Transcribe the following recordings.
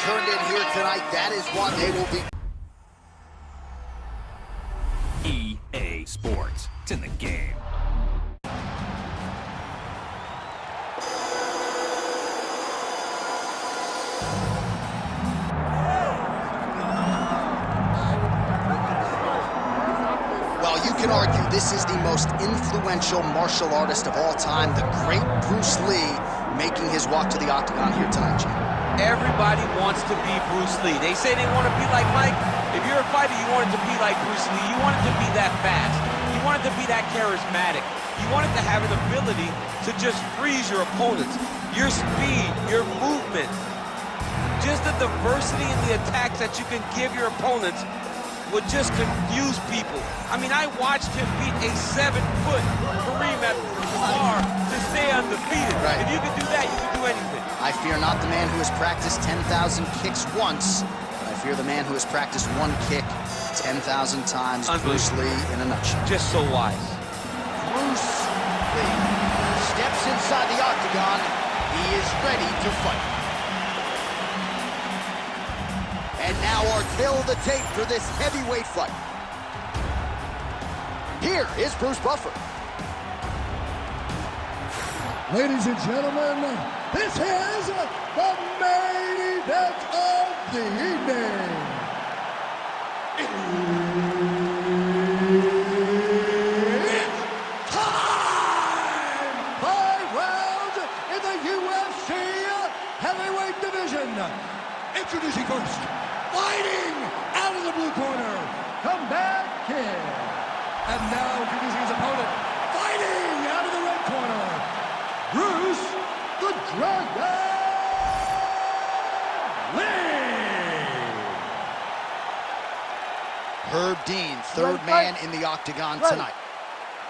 turned in here tonight. That is what they will be. EA Sports. It's in the game. Well, you can argue this is the most influential martial artist of all time, the great Bruce Lee, making his walk to the octagon here tonight, Jim. Everybody wants to be Bruce Lee. They say they want to be like Mike. If you're a fighter, you want it to be like Bruce Lee. You want it to be that fast. You want it to be that charismatic. You want it to have an ability to just freeze your opponents. Your speed, your movement, just the diversity in the attacks that you can give your opponents would just confuse people. I mean, I watched him beat a 7-foot Kareem Abdul-Jabbar to stay undefeated. Right. If you can do that, you can do anything. I fear not the man who has practiced 10,000 kicks once, but I fear the man who has practiced one kick 10,000 times. Bruce Lee in a nutshell. Just so wise. Bruce Lee steps inside the octagon. He is ready to fight. And now our tale of the tape for this heavyweight fight. Here is Bruce Buffer. Ladies and gentlemen, this is the main event of the evening. It's time! 5 rounds in the UFC heavyweight division. Introducing first, fighting out of the blue corner, Comeback Kid. And now introducing his opponent, fighting out of the red corner, Bruce the Dragon Lee. Herb Dean, third man in the octagon tonight.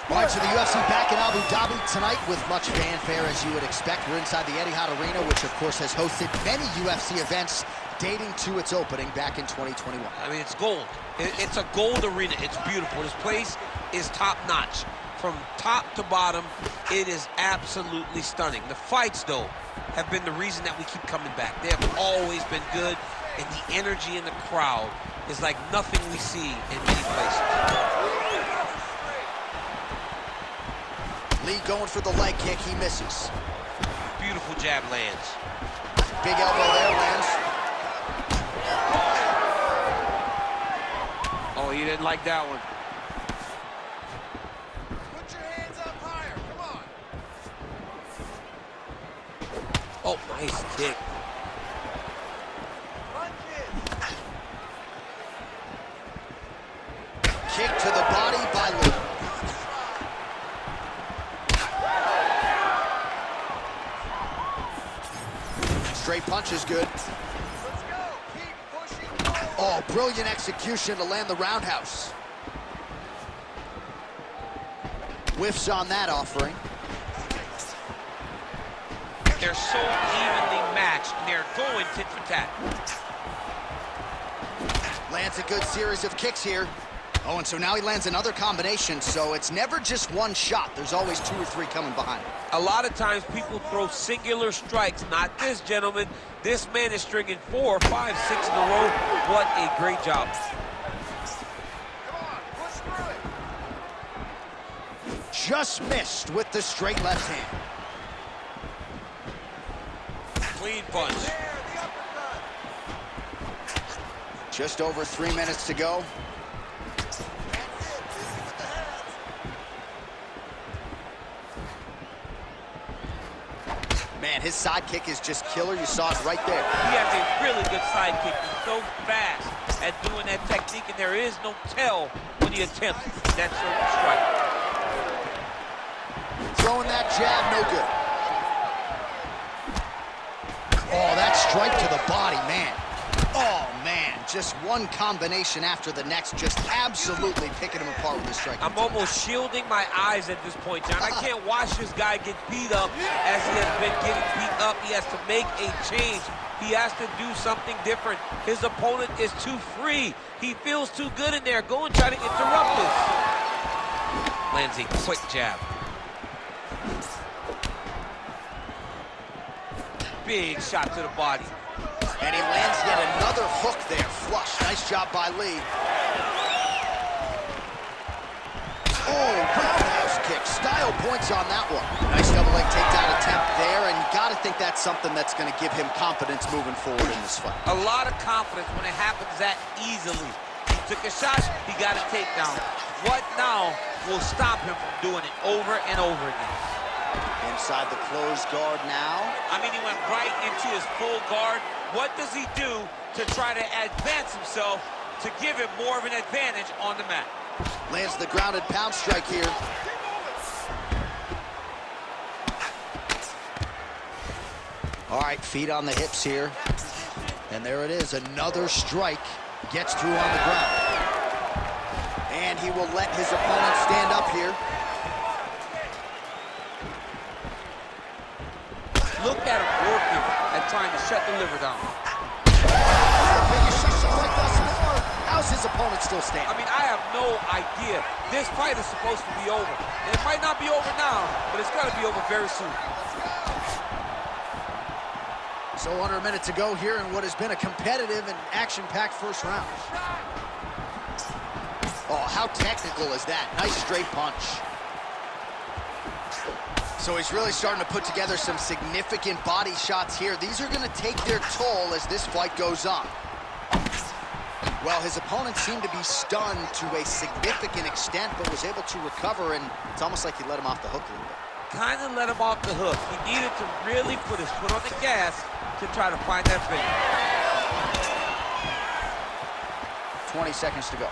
All right, so the UFC back in Abu Dhabi tonight with much fanfare, as you would expect. We're inside the Etihad Arena, which of course has hosted many UFC events dating to its opening back in 2021. I mean, it's gold. It's a gold arena. It's beautiful. This place is top-notch. From top to bottom, it is absolutely stunning. The fights, though, have been the reason that we keep coming back. They have always been good, and the energy in the crowd is like nothing we see in many places. Lee going for the leg kick, he misses. Beautiful jab lands. Big elbow there, lands. Oh, he didn't like that one. Put your hands up higher, come on. Oh, nice kick. Kick to the body by Lee. Straight punch is good. Let's go. Keep pushing forward. Oh, brilliant execution to land the roundhouse. Whiffs on that offering. They're so evenly matched, and they're going tit for tat. Lands a good series of kicks here. Oh, and so now he lands another combination, so it's never just one shot. There's always 2 or 3 coming behind it. A lot of times people throw singular strikes. Not this gentleman. This man is stringing 4, 5, 6 in a row. What a great job. Come on, push through it. Just missed with the straight left hand. Clean punch. There, the uppercut. Just over 3 minutes to go. That's it, busy with the hands. Man, his sidekick is just killer. You saw it right there. He has a really good sidekick. He's so fast at doing that technique, and there is no tell when he attempts that certain strike. Throwing that jab, no good. Oh, that strike to the body, man. Oh, man, just one combination after the next, just absolutely picking him apart with his strike. I'm almost shielding my eyes at this point, John. I can't watch this guy get beat up as he has been getting beat up. He has to make a change. He has to do something different. His opponent is too free. He feels too good in there. Go and try to interrupt this. Lands a quick jab. Big shot to the body. And he lands yet another hook there. Flush. Nice job by Lee. Oh, roundhouse kick. Style points on that one. Nice double leg takedown attempt there, and you got to think that's something that's going to give him confidence moving forward in this fight. A lot of confidence when it happens that easily. He took a shot, he got a takedown. What now will stop him from doing it over and over again? Inside the closed guard now. I mean, he went right into his full guard. What does he do to try to advance himself to give him more of an advantage on the mat? Lands the grounded pound strike here. All right, feet on the hips here. And there it is, another strike. Gets through on the ground. And he will let his opponent stand up here. Look at him working at trying to shut the liver down. How's his opponent still standing? I mean, I have no idea. This fight is supposed to be over. And it might not be over now, but it's got to be over very soon. So under a minute to go here in what has been a competitive and action-packed first round. Oh, how technical is that? Nice straight punch. So he's really starting to put together some significant body shots here. These are going to take their toll as this fight goes on. Well, his opponent seemed to be stunned to a significant extent, but was able to recover, and it's almost like he let him off the hook a little bit. Kind of let him off the hook. He needed to really put his foot on the gas to try to find that finish. 20 seconds to go.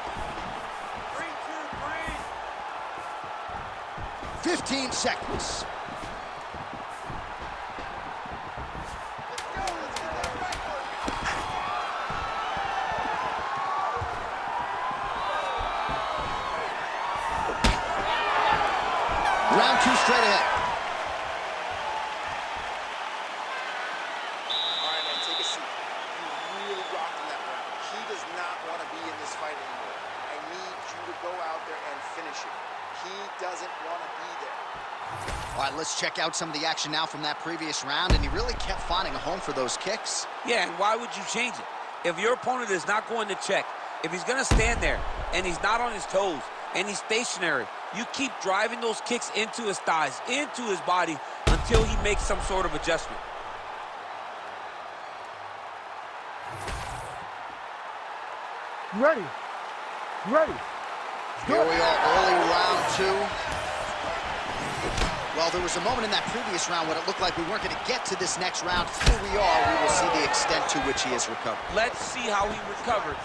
15 seconds. Round 2 straight ahead. All right, man, take a seat. You really rocked in that round. He does not want to be in this fight anymore. I need you to go out there and finish it. He doesn't want to be there. All right, let's check out some of the action now from that previous round, and he really kept finding a home for those kicks. Yeah, and why would you change it? If your opponent is not going to check, if he's going to stand there and he's not on his toes and he's stationary, you keep driving those kicks into his thighs, into his body, until he makes some sort of adjustment. Ready. Here we are, early round 2. Well, there was a moment in that previous round when it looked like we weren't going to get to this next round. Here we are. We will see the extent to which he has recovered. Let's see how he recovered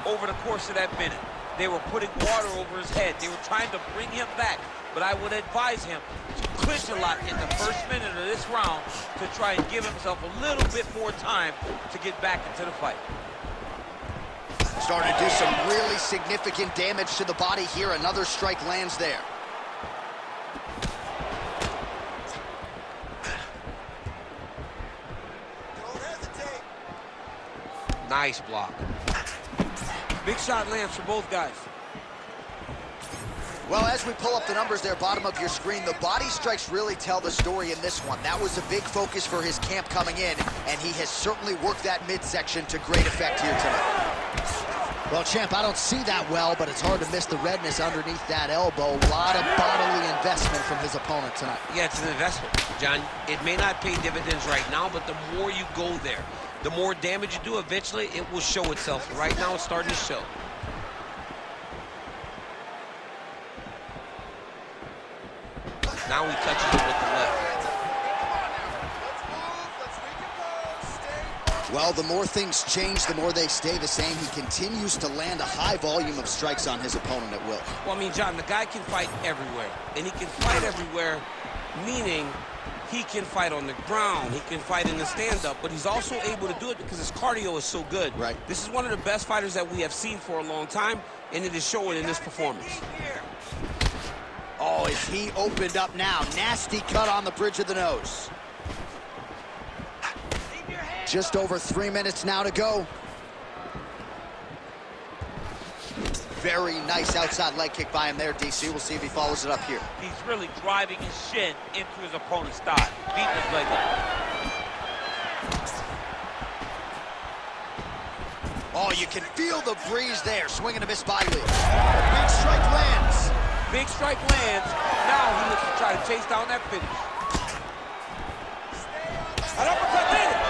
over the course of that minute. They were putting water over his head. They were trying to bring him back. But I would advise him to clinch a lot in the first minute of this round to try and give himself a little bit more time to get back into the fight. Starting to do some really significant damage to the body here. Another strike lands there. Don't hesitate. Nice block. Big shot lands for both guys. Well, as we pull up the numbers there, bottom of your screen, the body strikes really tell the story in this one. That was a big focus for his camp coming in, and he has certainly worked that midsection to great effect here tonight. Well, champ, I don't see that well, but it's hard to miss the redness underneath that elbow. A lot of bodily investment from his opponent tonight. Yeah, it's an investment, John. It may not pay dividends right now, but the more you go there, the more damage you do, eventually it will show itself. Right now, it's starting to show. Now he touches it with the left. Well, the more things change, the more they stay the same. He continues to land a high volume of strikes on his opponent at will. Well, I mean, John, the guy can fight everywhere. And he can fight everywhere, meaning he can fight on the ground, he can fight in the stand-up, but he's also able to do it because his cardio is so good. Right. This is one of the best fighters that we have seen for a long time, and it is showing in this performance. Oh, is he opened up now? Nasty cut on the bridge of the nose. Just over 3 minutes now to go. Very nice outside leg kick by him there, DC. We'll see if he follows it up here. He's really driving his shin into his opponent's thigh, beating his leg up. you can feel the breeze there. Swing and a miss by Lee. Big strike lands. Big strike lands. Now he looks to try to chase down that finish. An uppercut landed.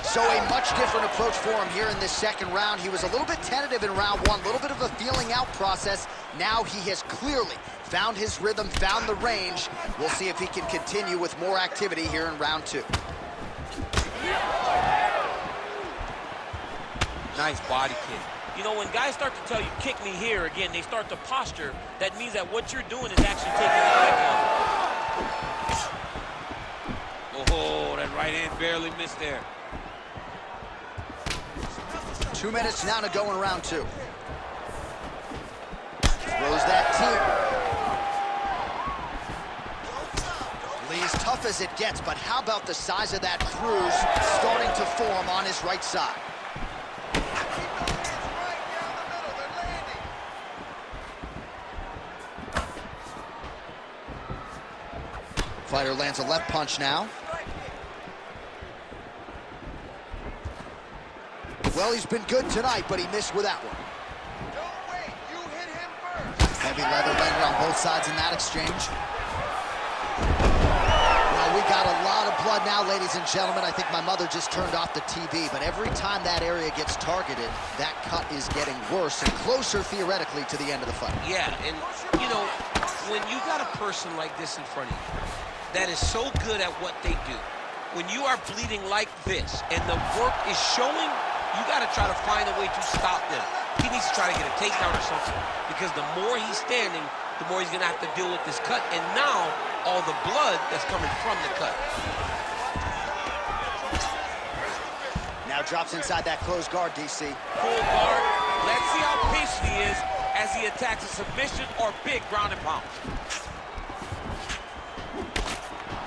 So a much different approach for him here in this second round. He was a little bit tentative in round one, a little bit of a feeling out process. Now he has clearly found his rhythm, found the range. We'll see if he can continue with more activity here in round two. Nice body kick. You know, when guys start to tell you, kick me here, again, they start to posture. That means that what you're doing is actually taking the leg off. Oh, that right hand barely missed there. 2 minutes now to go in round two. Throws that team. Lee's tough as it gets, but how about the size of that bruise starting to form on his right side? Fighter lands a left punch now. Well, he's been good tonight, but he missed with that one. Don't wait, you hit him first. Heavy leather lander on both sides in that exchange. Well, we got a lot of blood now, ladies and gentlemen. I think my mother just turned off the TV, but every time that area gets targeted, that cut is getting worse and closer, theoretically, to the end of the fight. Yeah, and, you know, when you got a person like this in front of you that is so good at what they do, when you are bleeding like this and the work is showing, you got to try to find a way to stop them. He needs to try to get a takedown or something, because the more he's standing, the more he's going to have to deal with this cut, and now all the blood that's coming from the cut. Now drops inside that closed guard, DC. Full guard. Let's see how patient he is as he attacks a submission or big ground and pound.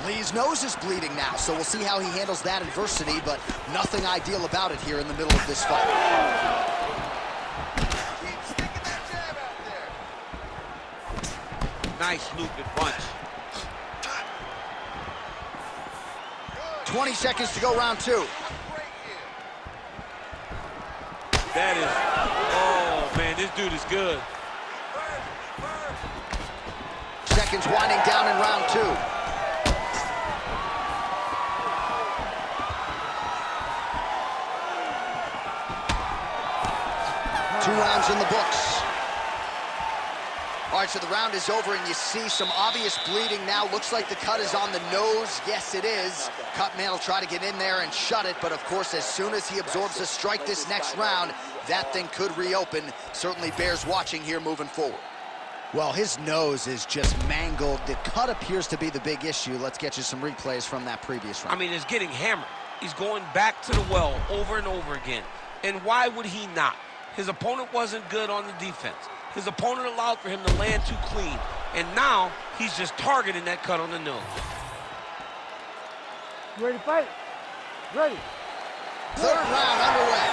Lee's nose is bleeding now, so we'll see how he handles that adversity, but nothing ideal about it here in the middle of this fight. Keep sticking that jab out there. Nice looping punch. 20 seconds to go, round two. That is, oh man, this dude is good. Seconds winding down in round two. Two rounds in the books. All right, so the round is over, and you see some obvious bleeding now. Looks like the cut is on the nose. Yes, it is. Cutman will try to get in there and shut it, but of course, as soon as he absorbs a strike this next round, that thing could reopen. Certainly bears watching here moving forward. Well, his nose is just mangled. The cut appears to be the big issue. Let's get you some replays from that previous round. I mean, it's getting hammered. He's going back to the well over and over again. And why would he not? His opponent wasn't good on the defense. His opponent allowed for him to land too clean. And now, he's just targeting that cut on the nose. You ready to fight? Ready. Third round underway.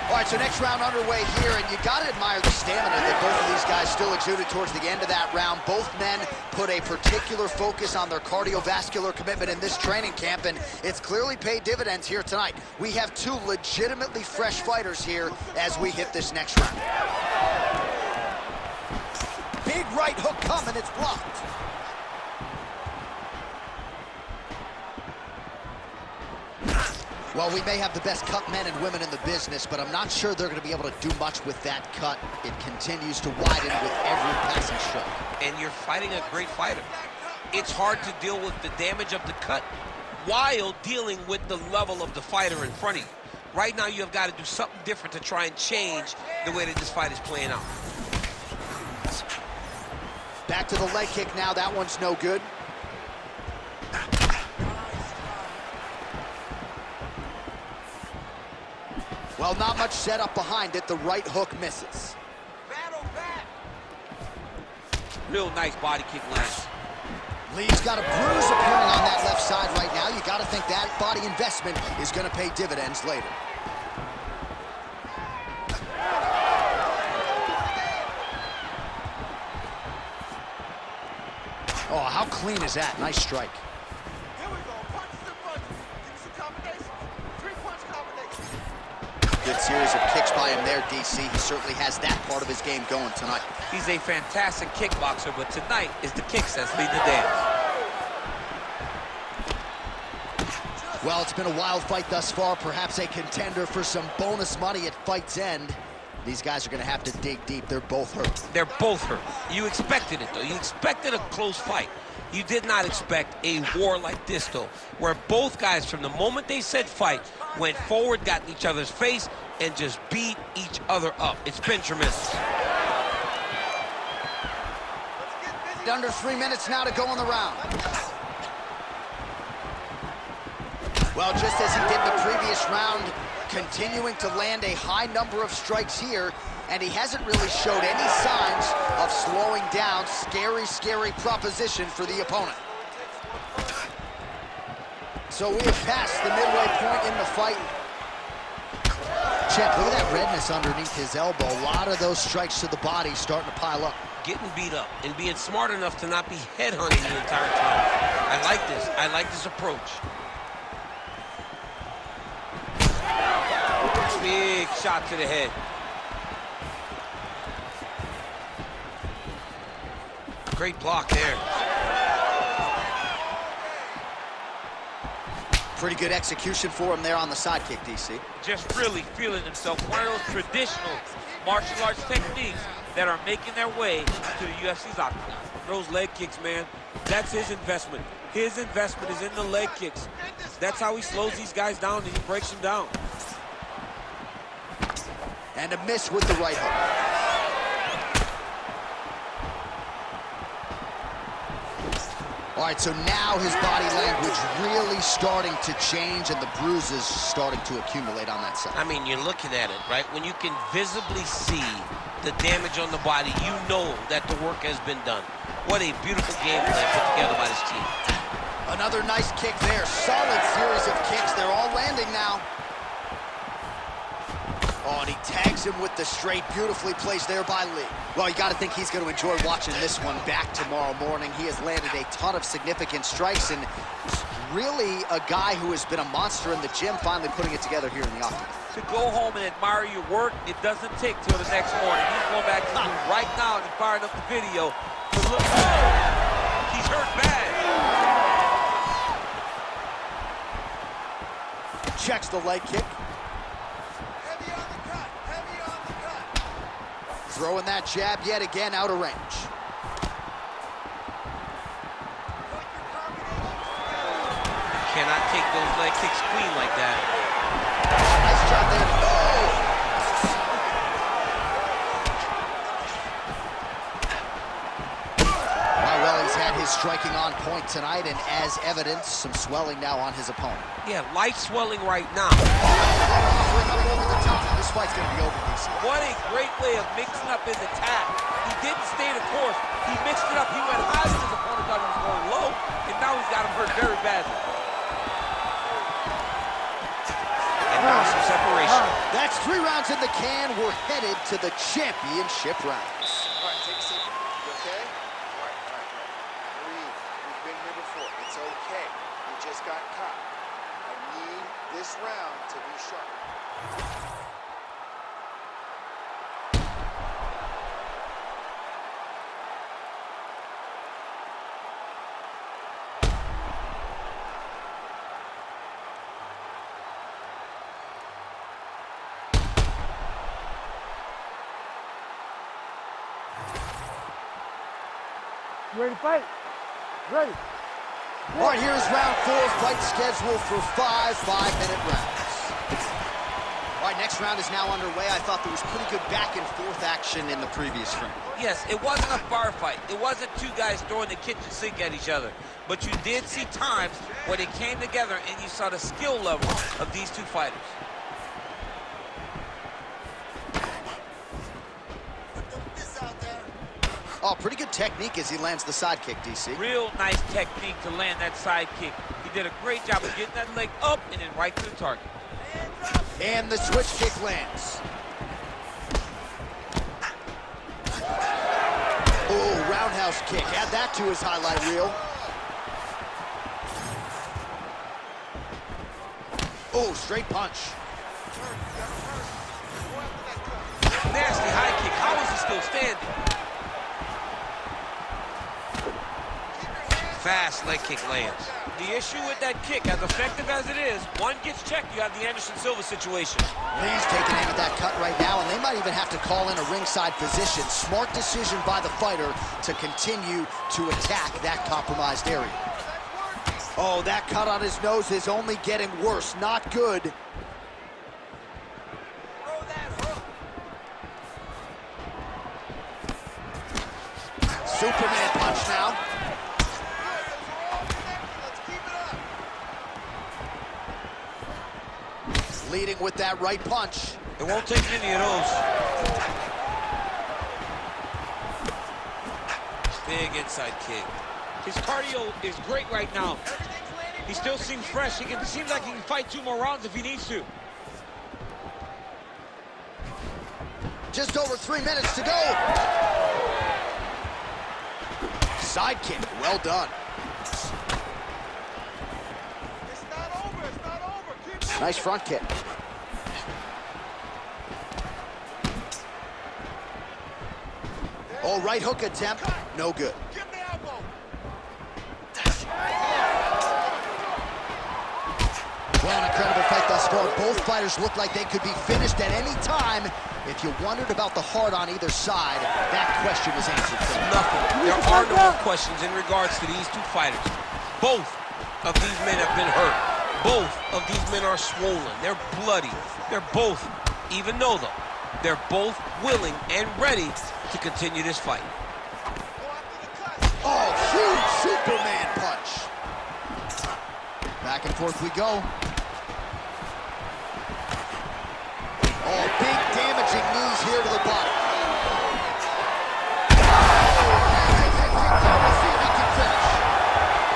All right, so next round underway here, and you got to admire the stamina that both of these guys still exuded towards the end of that round. Both men put a particular focus on their cardiovascular commitment in this training camp, and it's clearly paid dividends here tonight. We have two legitimately fresh fighters here as we hit this next round. Big right hook coming, it's blocked. Well, we may have the best cut men and women in the business, but I'm not sure they're going to be able to do much with that cut. It continues to widen with every passing stroke. And you're fighting a great fighter. It's hard to deal with the damage of the cut while dealing with the level of the fighter in front of you. Right now, you have got to do something different to try and change the way that this fight is playing out. Back to the leg kick now. That one's no good. Well, not much setup behind it. The right hook misses. Battle back. Real nice body kick lands. Lee's got a bruise appearing on that left side right now. You got to think that body investment is going to pay dividends later. Oh, how clean is that? Nice strike. Here we go. Punches and punches. good series of kicks by him there, DC. He certainly has that part of his game going tonight. He's a fantastic kickboxer, but tonight is the kicks that's lead the dance. Well, it's been a wild fight thus far, perhaps a contender for some bonus money at fight's end. These guys are going to have to dig deep. They're both hurt. They're both hurt. You expected it, though. You expected a close fight. You did not expect a war like this, though, where both guys, from the moment they said fight, went forward, got in each other's face, and just beat each other up. It's been tremendous. Under 3 minutes now to go in the round. Well, just as he did the previous round, continuing to land a high number of strikes here, and he hasn't really showed any signs of slowing down. Scary, scary proposition for the opponent. So we have passed the midway point in the fight. Check, look at that redness underneath his elbow. A lot of those strikes to the body starting to pile up. Getting beat up and being smart enough to not be headhunting the entire time. I like this. I like this approach. Big shot to the head. Great block there. Pretty good execution for him there on the side kick, DC. Just really feeling himself. One of those traditional martial arts techniques that are making their way to the UFC's octagon. Those leg kicks, man, that's his investment. His investment is in the leg kicks. That's how he slows these guys down and he breaks them down. And a miss with the right hook. All right, so now his body language really starting to change and the bruises starting to accumulate on that side. I mean, you're looking at it, right? When you can visibly see the damage on the body, you know that the work has been done. What a beautiful game plan put together by this team. Another nice kick there. Solid series of kicks. They're all landing now. Oh, and he tags him with the straight. Beautifully placed there by Lee. Well, you got to think he's going to enjoy watching this one back tomorrow morning. He has landed a ton of significant strikes and really a guy who has been a monster in the gym, finally putting it together here in the octagon. To go home and admire your work, it doesn't take till the next morning. He's going back to the room right now and firing up the video to look good. He's hurt bad. Checks the leg kick. Heavy on the cut, heavy on the cut. Throwing that jab yet again out of range. Cannot take those leg kicks clean like that. Nice job there. Oh! Well, he's had his striking on point tonight, and as evidence, some swelling now on his opponent. Yeah, light swelling right now. Over the top. This fight's going to be over, DC. What a great way of mixing up his attack. He didn't stay the course. He mixed it up. He went high when his opponent thought he was going low, and now he's got him hurt very badly. And now some separation. That's 3 rounds in the can. We're headed to the championship rounds. All right, take a seat. You okay? All right. Breathe. We've been here before. It's okay. You just got caught. I need this round to be sharp. You ready to fight? Ready. All right, here's round 4. Fight scheduled for 5 5-minute rounds. All right, next round is now underway. I thought there was pretty good back and forth action in the previous round. Yes, it wasn't a bar fight. It wasn't two guys throwing the kitchen sink at each other. But you did see times where they came together and you saw the skill level of these two fighters. Oh, pretty good technique as he lands the side kick, DC. Real nice technique to land that side kick. He did a great job of getting that leg up and then right to the target. And the switch kick lands. Oh, roundhouse kick. Add that to his highlight reel. Oh, straight punch. nasty high kick. How is he still standing? Fast leg kick lands. The issue with that kick, as effective as it is, one gets checked, you have the Anderson Silva situation. Lee's taking aim at that cut right now, and they might even have to call in a ringside physician. Smart decision by the fighter to continue to attack that compromised area. Oh, that cut on his nose is only getting worse. Not good. Superman punch now. Leading with that right punch. It won't take any of those. Big inside kick. His cardio is great right now. He still seems fresh. Seems like he can fight 2 more rounds if he needs to. Just over 3 minutes to go. Side kick, well done. It's not over. It's not over. Keep Nice front kick. Oh, right hook attempt, no good. Give me the elbow. Well, an incredible fight thus far. Both fighters look like they could be finished at any time. If you wondered about the heart on either side, that question was answered for Nothing. There are no more questions in regards to these 2 fighters. Both of these men have been hurt. Both of these men are swollen. They're bloody. They're both, even though they're both willing and ready to continue this fight. Oh, huge Superman punch. Back and forth we go. Oh, big damaging knees here to the body.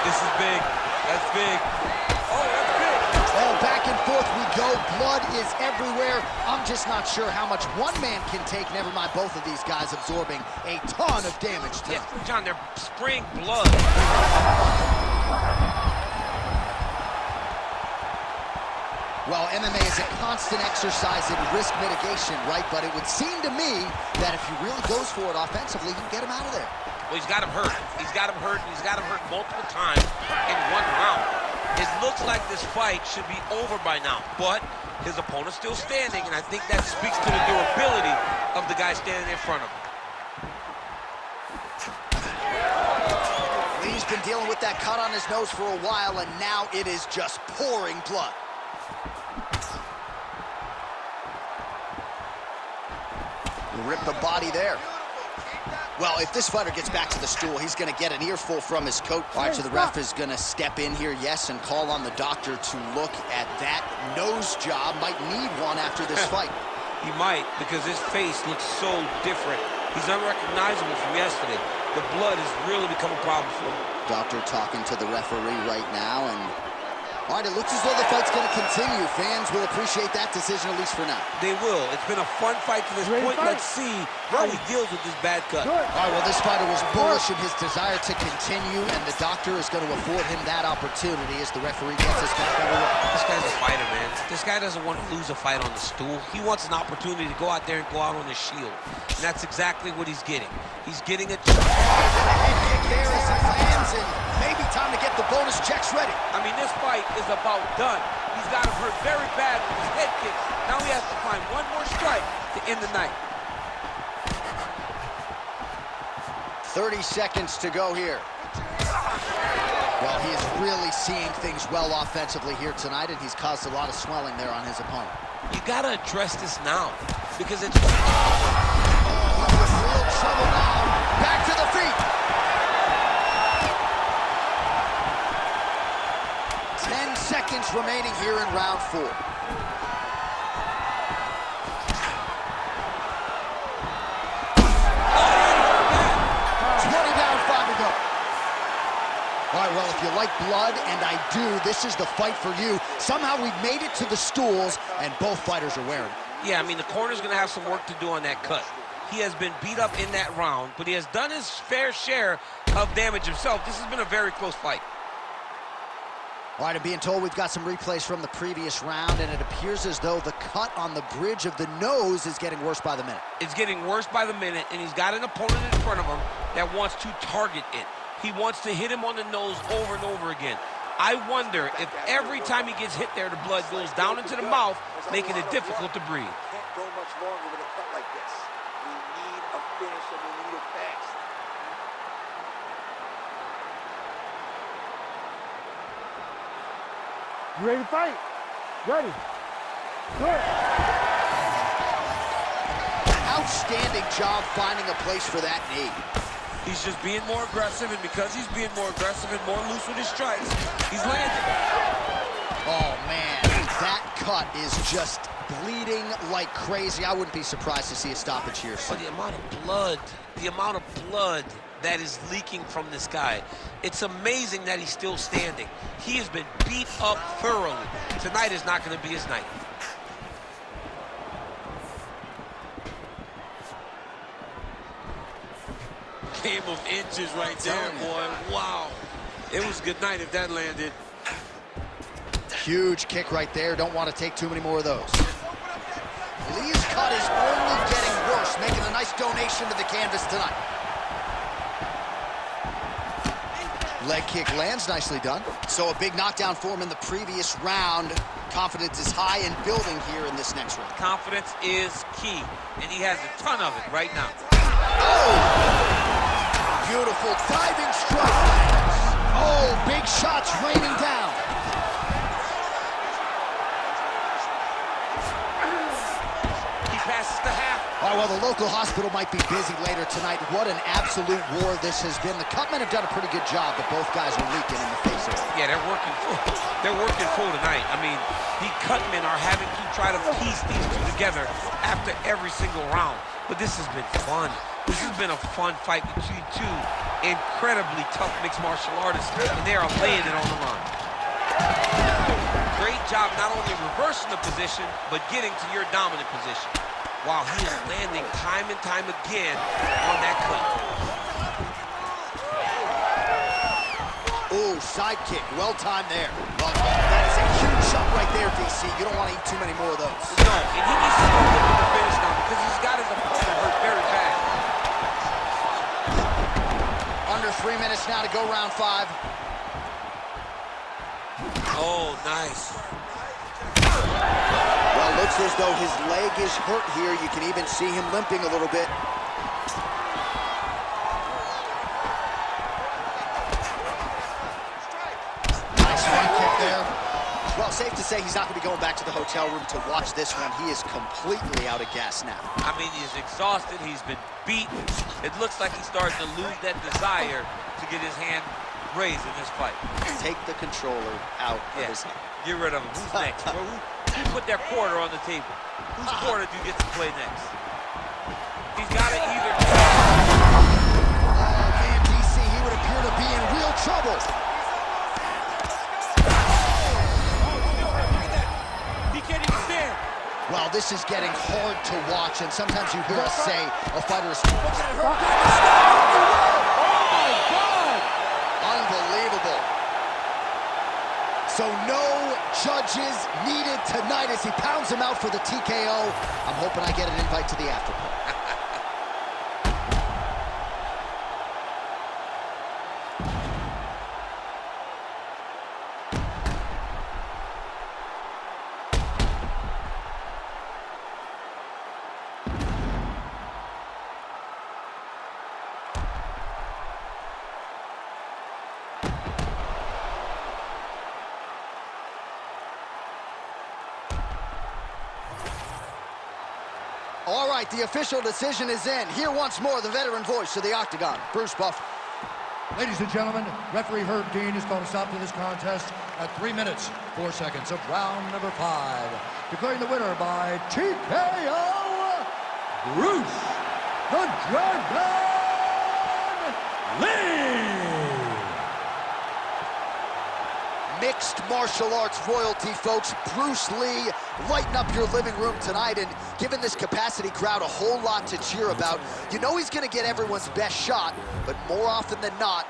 This is big. That's big. Oh, that's big. Oh, back and forth we go. Blood is everywhere. I'm just not sure how much one man can take. Never mind both of these guys absorbing a ton of damage to them. Yeah, John, they're spraying blood. Well, MMA is a constant exercise in risk mitigation, right? But it would seem to me that if he really goes for it offensively, he can get him out of there. Well, he's got him hurt. He's got him hurt, and he's got him hurt multiple times in 1 round. It looks like this fight should be over by now, but his opponent's still standing, and I think that speaks to the durability of the guy standing in front of him. Lee's been dealing with that cut on his nose for a while, and now it is just pouring blood. Rip the body there. Well, if this fighter gets back to the stool, he's going to get an earful from his coach. All right, so the ref is going to step in here, yes, and call on the doctor to look at that nose job. Might need one after this fight. He might, because his face looks so different. He's unrecognizable from yesterday. The blood has really become a problem for him. Doctor talking to the referee right now, and all right, it looks as though the fight's going to continue. Fans will appreciate that decision, at least for now. They will. It's been a fun fight to this point. Let's see how he deals with this bad cut. All right, well, this fighter was bullish in his desire to continue, and the doctor is going to afford him that opportunity as the referee gets us back underway. This guy's a fighter, man. This guy doesn't want to lose a fight on the stool. He wants an opportunity to go out there and go out on his shield. And that's exactly what he's getting. He's getting a chance. Head kick there as he lands, and maybe time to get the bonus checks ready. I mean, this fight is about done. He's got him hurt very bad with his head kick. Now he has to find one more strike to end the night. 30 seconds to go here. Well, he is really seeing things well offensively here tonight, and he's caused a lot of swelling there on his opponent. You got to address this now, because it's... He's in real trouble now. Back to the feet. 10 seconds remaining here in round 4. All right, well, if you like blood, and I do, this is the fight for you. Somehow we've made it to the stools, and both fighters are wearing it. Yeah, I mean, the corner's going to have some work to do on that cut. He has been beat up in that round, but he has done his fair share of damage himself. This has been a very close fight. All right, I'm being told we've got some replays from the previous round, and it appears as though the cut on the bridge of the nose is getting worse by the minute. It's getting worse by the minute, and he's got an opponent in front of him that wants to target it. He wants to hit him on the nose over and over again. I wonder if every time he gets hit there, the blood goes down into the mouth, making it difficult to breathe. Can't go much longer with a cut like this. We need a finish, and we need it fast. You ready to fight? Ready. Good. Outstanding job finding a place for that knee. He's just being more aggressive, and because he's being more aggressive and more loose with his strikes, he's landing. Oh, man, that cut is just bleeding like crazy. I wouldn't be surprised to see a stoppage here. But the amount of blood that is leaking from this guy, it's amazing that he's still standing. He has been beat up thoroughly. Tonight is not going to be his night. Game of inches right there, boy. Wow. It was a good night if that landed. Huge kick right there. Don't want to take too many more of those. Lee's cut is only getting worse, making a nice donation to the canvas tonight. Leg kick lands, nicely done. So a big knockdown for him in the previous round. Confidence is high and building here in this next round. Confidence is key, and he has a ton of it right now. Oh! Beautiful diving strike. Oh, big shots raining down. He passes the half. All right, well, the local hospital might be busy later tonight. What an absolute war this has been. The cutmen have done a pretty good job, but both guys are leaking in the face of it. Yeah, they're working full. They're working full tonight. I mean, the cutmen are having to try to piece these two together after every single round. But this has been fun. This has been a fun fight between two incredibly tough mixed martial artists, and they are laying it on the line. Great job not only reversing the position, but getting to your dominant position. Wow, he is landing time and time again on that cut. Oh, side kick, well timed there. That is a huge shot right there, DC. You don't want to eat too many more of those. No, and he needs to go to the finish now because he's got his opponent hurt very bad. Under 3 minutes now to go round 5. Oh, nice. Well, looks as though his leg is hurt here. You can even see him limping a little bit. Nice front kick there. Well, safe to say he's not going to be going back to the hotel room to watch this one. He is completely out of gas now. I mean, he's exhausted. He's been beaten. It looks like he's starting to lose that desire to get his hand raised in this fight. Take the controller out of his hand. Get rid of him. Who's next? Who put that quarter on the table? Whose quarter do you get to play next? He's got to either... Oh, man, DC, he would appear to be in real trouble. He can't even stand. Well, this is getting hard to watch, and sometimes you hear us say a fighter is... Unbelievable. So no judges needed tonight as he pounds him out for the TKO. I'm hoping I get an invite to the after party. All right, the official decision is in. Here once more, the veteran voice of the octagon, Bruce Buffer. Ladies and gentlemen, referee Herb Dean has called a stop to this contest at 3 minutes, 4 seconds of round number 5. Declaring the winner by TKO, Bruce the Dragon Lee! Mixed martial arts royalty, folks. Bruce Lee, lighten up your living room tonight and giving this capacity crowd a whole lot to cheer about. You know he's going to get everyone's best shot, but more often than not,